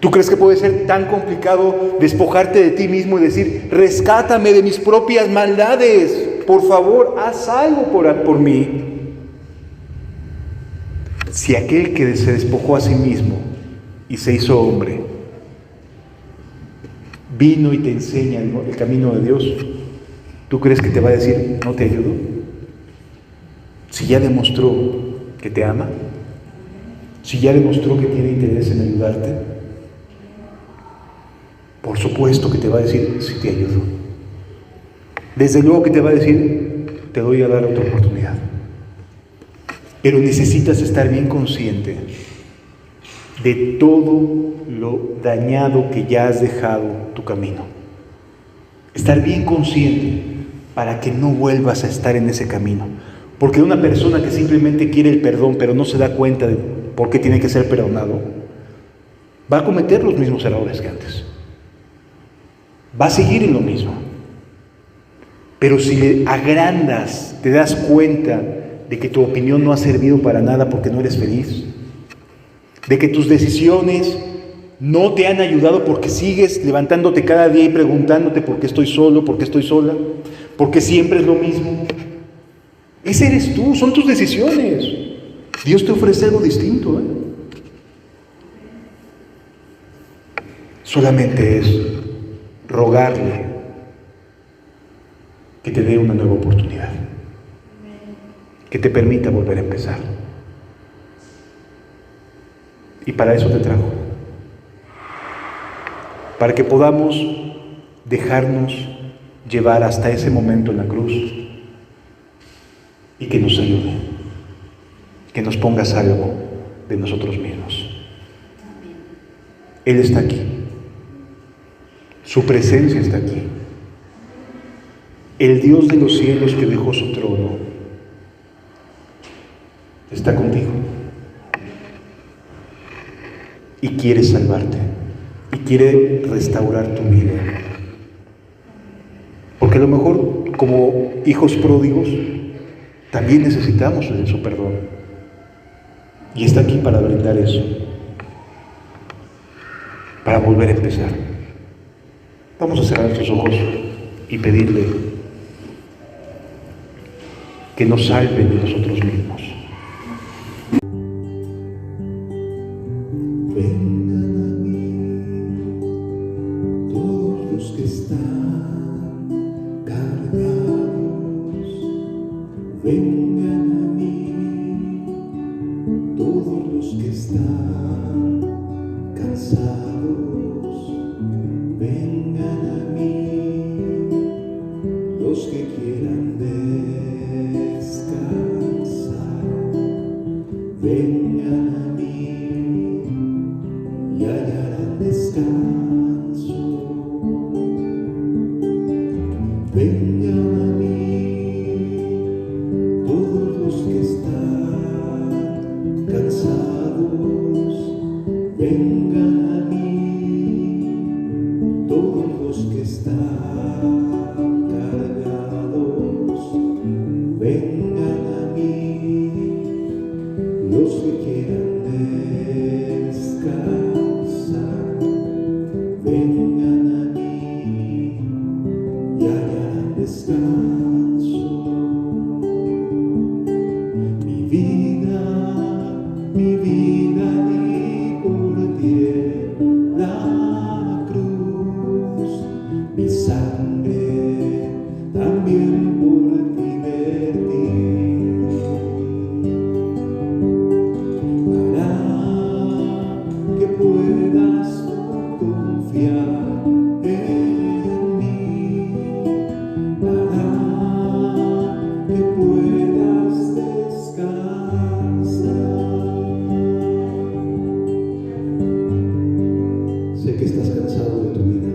¿Tú crees que puede ser tan complicado despojarte de ti mismo y decir, rescátame de mis propias maldades? Por favor, haz algo por mí. Si aquel que se despojó a sí mismo y se hizo hombre, vino y te enseña el camino de Dios, ¿tú crees que te va a decir, no te ayudo? Si ya demostró que te ama, si ya demostró que tiene interés en ayudarte, por supuesto que te va a decir, sí te ayudo. Desde luego que te va a decir, te doy a dar otra oportunidad. Pero necesitas estar bien consciente de todo lo dañado que ya has dejado tu camino. Estar bien consciente para que no vuelvas a estar en ese camino. Porque una persona que simplemente quiere el perdón, pero no se da cuenta de por qué tiene que ser perdonado, va a cometer los mismos errores que antes. Va a seguir en lo mismo. Pero si le agrandas, te das cuenta de que tu opinión no ha servido para nada porque no eres feliz, de que tus decisiones no te han ayudado porque sigues levantándote cada día y preguntándote por qué estoy solo, por qué estoy sola, por qué siempre es lo mismo. Ese eres tú, son tus decisiones. Dios te ofrece algo distinto, Solamente es rogarle que te dé una nueva oportunidad, que te permita volver a empezar. Y para eso te trajo, para que podamos dejarnos llevar hasta ese momento en la cruz y que nos ayude, que nos ponga a salvo de nosotros mismos. Él está aquí, su presencia está aquí. El Dios de los cielos que dejó su trono está contigo y quiere salvarte y quiere restaurar tu vida. Porque a lo mejor, como hijos pródigos, también necesitamos de su perdón. Y está aquí para brindar eso, para volver a empezar. Vamos a cerrar nuestros ojos y pedirle que nos salve de nosotros mismos. Vengan a mí todos los que están cargados. Vengan a mí todos los que están cansados. Vengan a mí los que quieran descansar. Vengan a mí y hallarán descanso. Vengan a mí todos los que están cansados. Vengan a mí todos los que están cargados. Vengan a mí los que por divertir, para que puedas tú confiar en mí, para que puedas descansar. Sé que estás cansado de tu vida,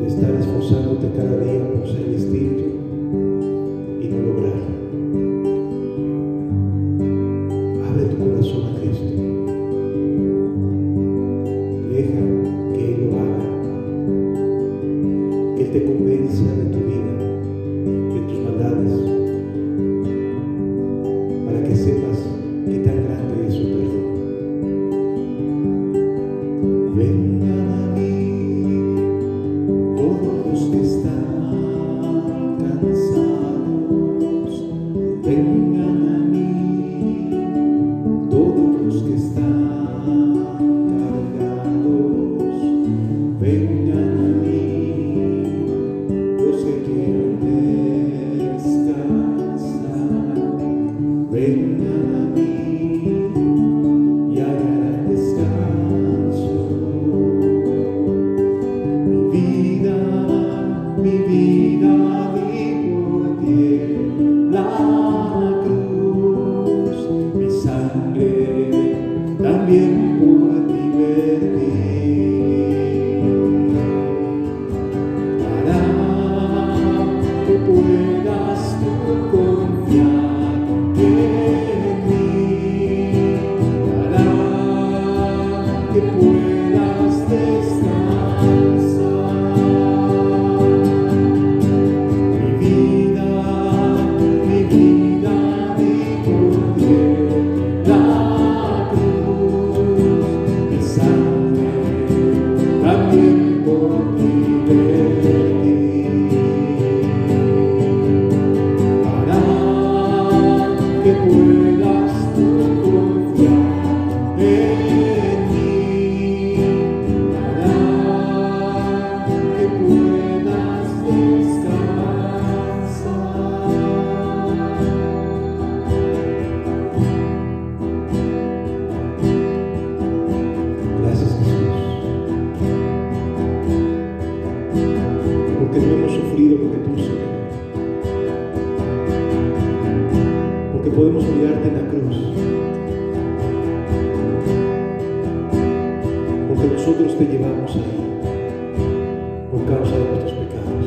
de estar esforzándote cada día por ser distinto y no lograrlo. Abre tu corazón a Cristo. Deja que Él lo haga, que Él te convenza de tu vida, de tus maldades, para que sepas qué tan grande es su perdón. Vengan a mí todos los que están cansados, vengan a mí todos los que están cargados, vengan a mí los que quieran descansar, vengan a mí y hallarán descanso. Mi vida di por ti la cruz, mi sangre también por ti vertí, para que puedas tú confiar en mí, para que puedas descansar. Mi vida di por ti la cruz, mi sangre también por ti vertí, para que puedas tú confiar en mí, para que puedas descansar. Gracias, Jesús, porque no hemos sufrido lo que tú sufriste, porque podemos mirarte en la cruz, porque nosotros te llevamos ahí por causa de nuestros pecados.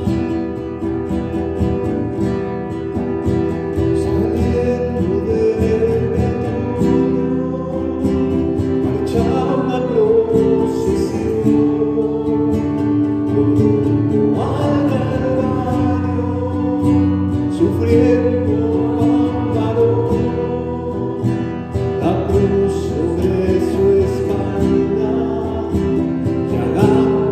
Saliendo del Betún, marcharon a procesión, rumbo al Calvario, sufriendo abandonó la cruz sobre su espalda, llagando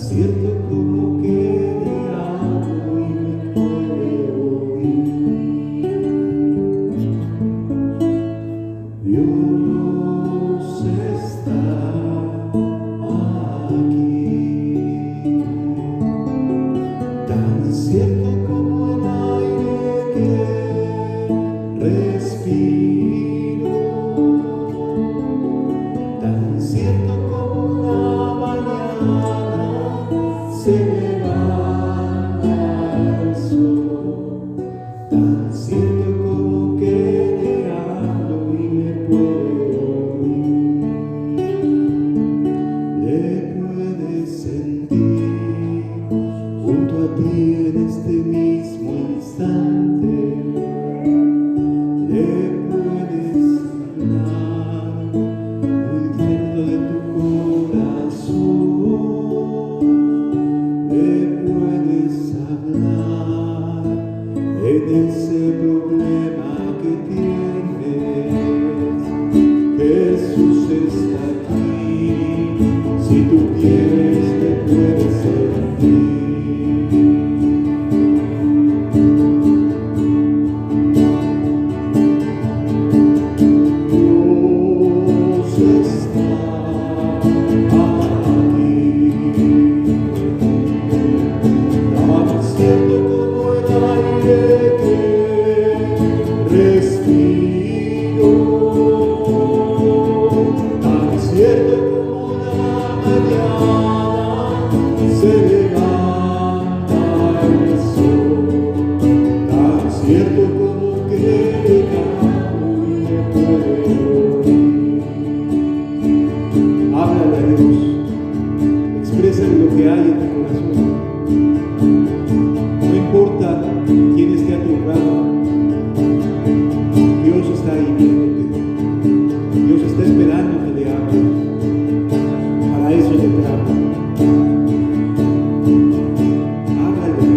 cierto como que le hablo y me puede oír. Dios está aquí, tan cierto como el aire que respiro, tan cierto como una mañana se levanta el sol, tan cierto como que te hablo y me puede oír. Le puedes sentir junto a ti en este mismo instante. Le puedes hablar muy dentro de tu corazón. Le puedes hablar en ese problema que tienes. Jesús está aquí. Si tú quieres, le puedes sentir. Háblale a Dios, exprésale lo que hay en tu corazón. No importa quién esté a tu lado, Dios está ahí viéndote. Dios está esperando que le hables. Para eso le trajo. Háblale.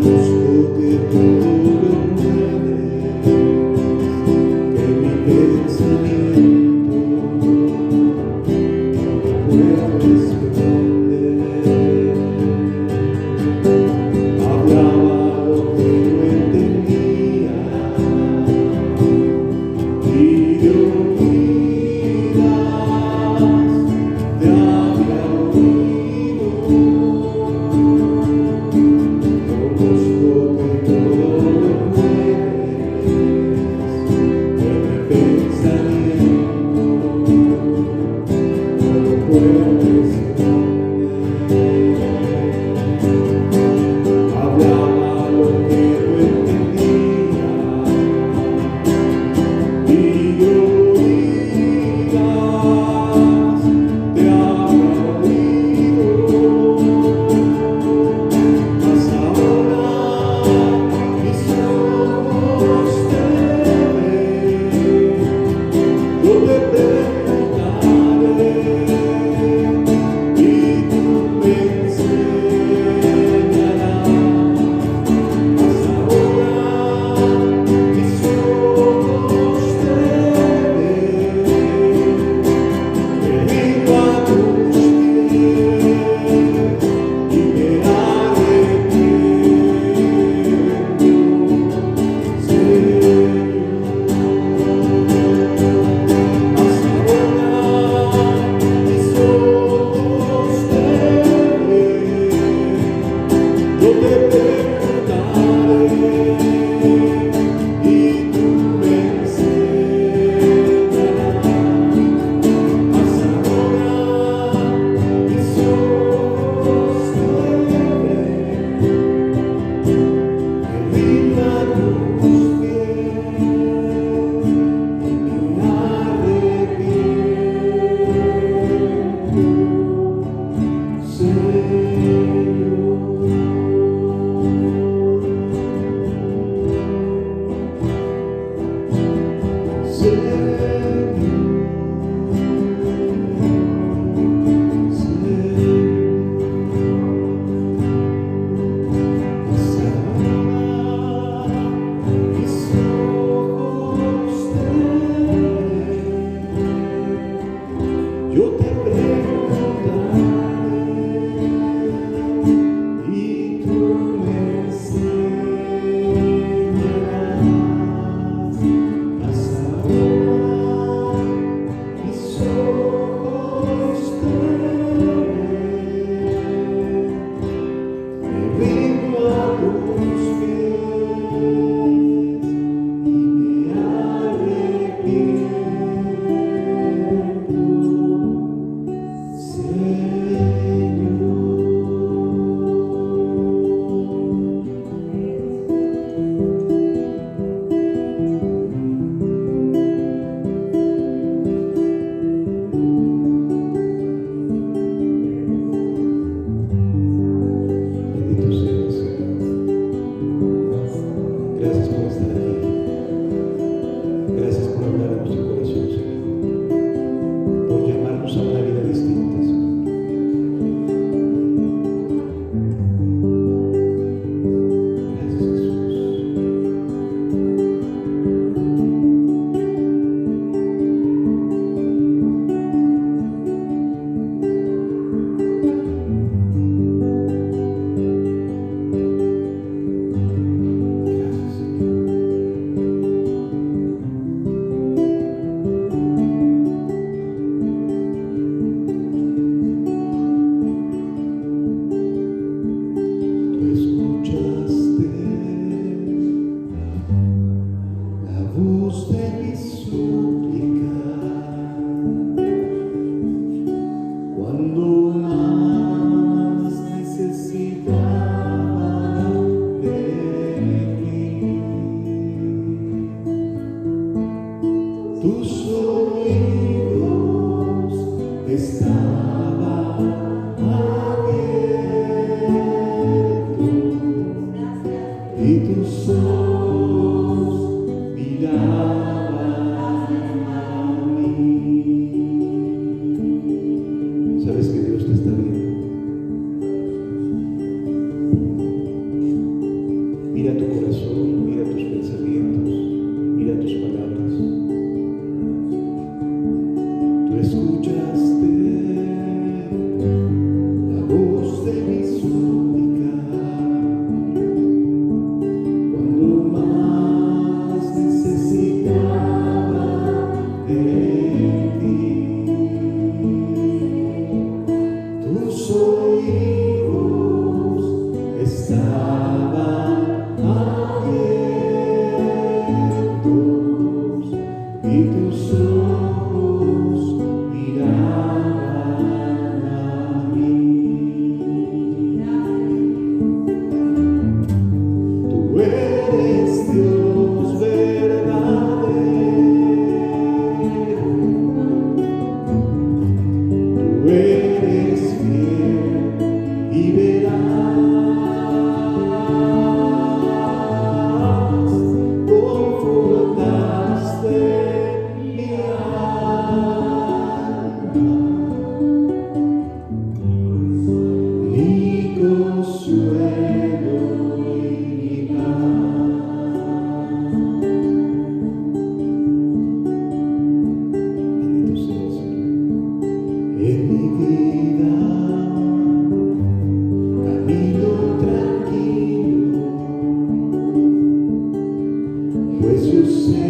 Busco que todo lo puede. estar aquí. Gracias por hablar a nuestro corazón, Señor, por llamarnos a una vida distinta, Señor. Gracias, Jesús. Gracias, Señor. Tú escuchaste la voz de mi súplica cuando más necesitaba de ti. Tus oídos estaban abiertos y tus ojos miraban a mí. ¿Sabes que Dios te está viendo? Mira tu corazón, mira tus pensamientos, mira tus palabras. Tú escuchaste la voz de mi súplica cuando más necesitaba de ti. Tus oídos estaban abiertos y tus ojos miraban a mí. Tú eres Dios verdadero, tú eres fiel y veraz, confortaste mi alma, mi consuelo y mi paz. Bendito seas, Señor. En mi vida camino tranquilo, pues yo sé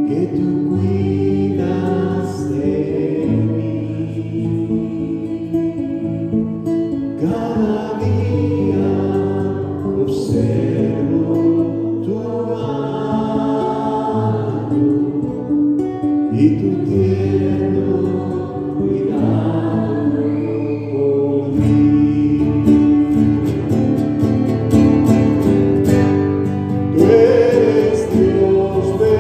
que tú cuidas de mí. Cada día observo tu mano y tu tierno cuidado por mí. Tú eres Dios verdadero.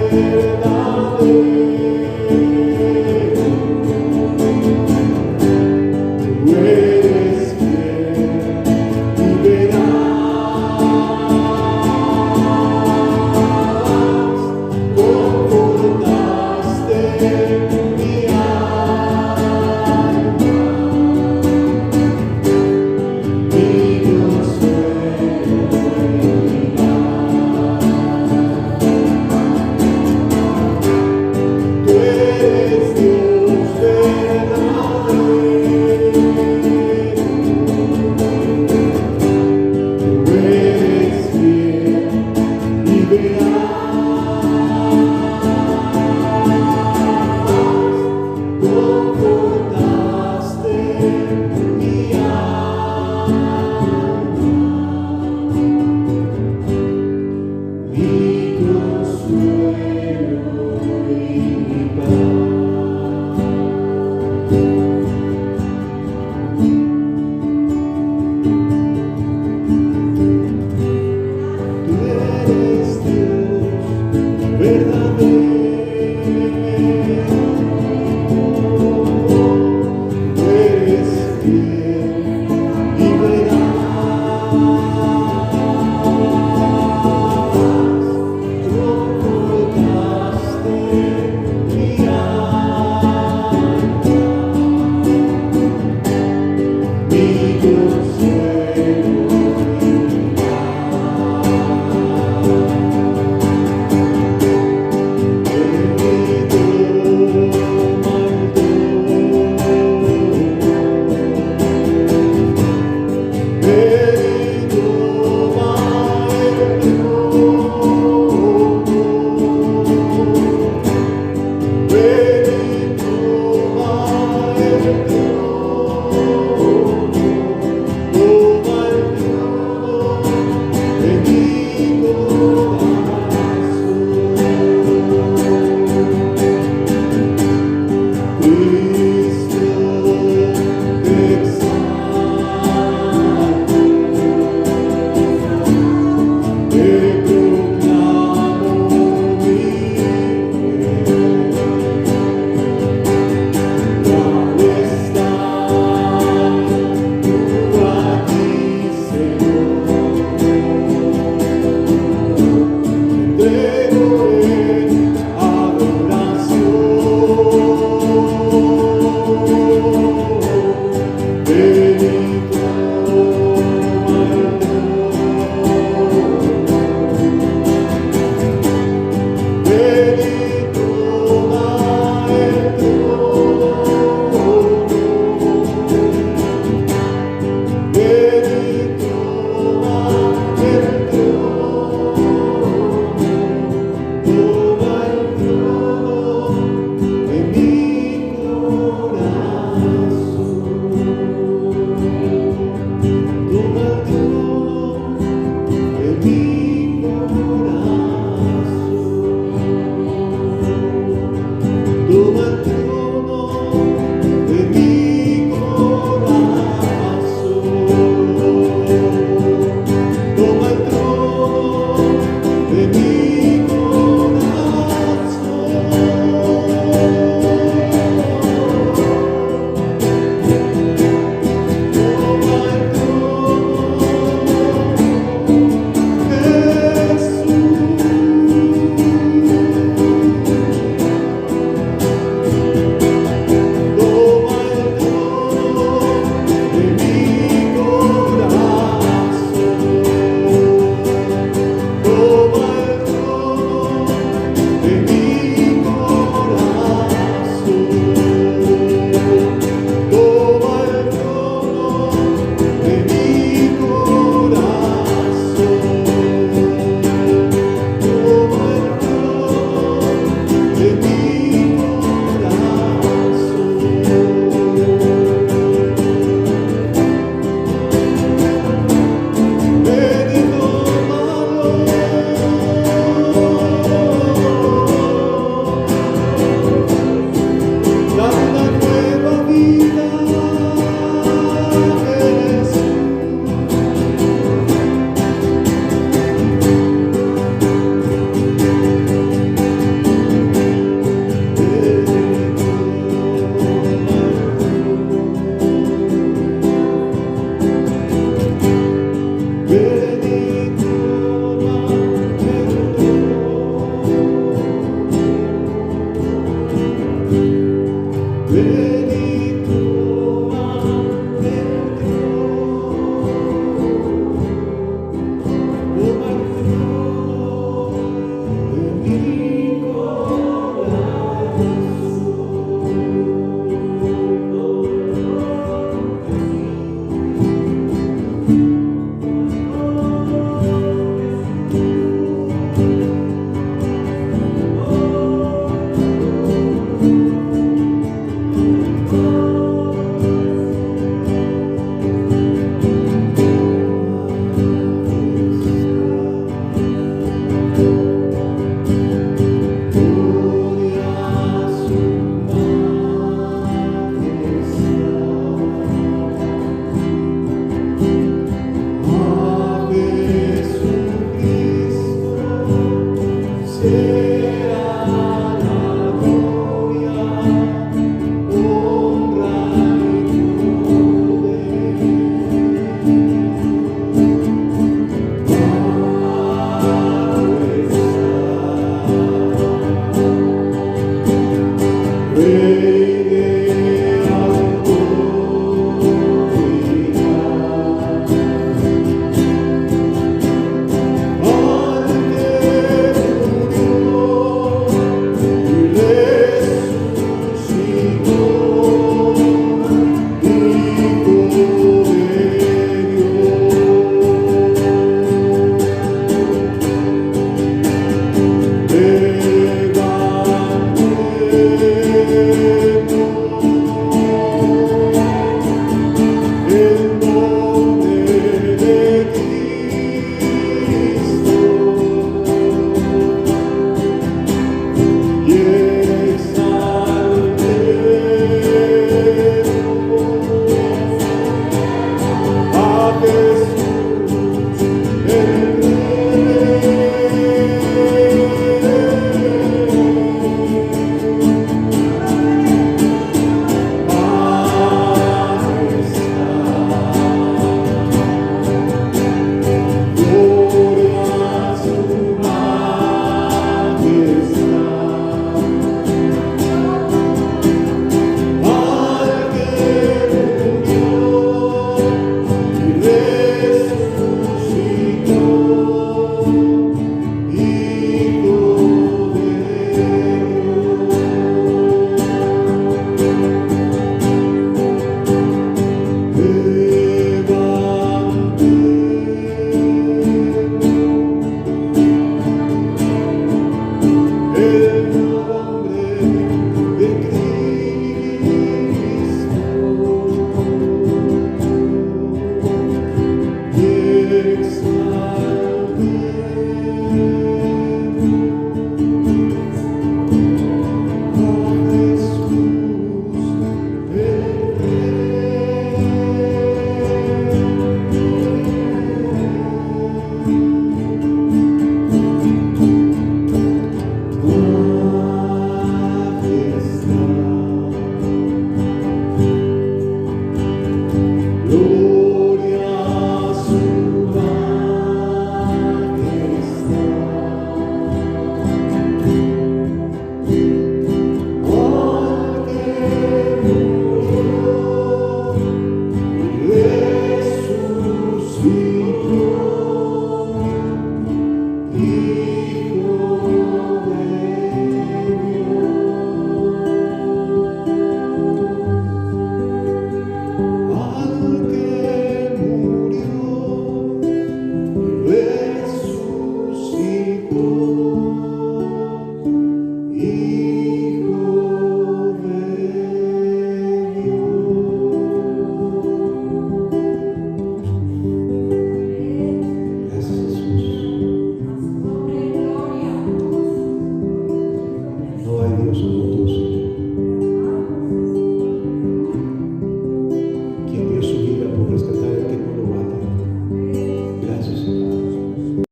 No hay Dios como tú.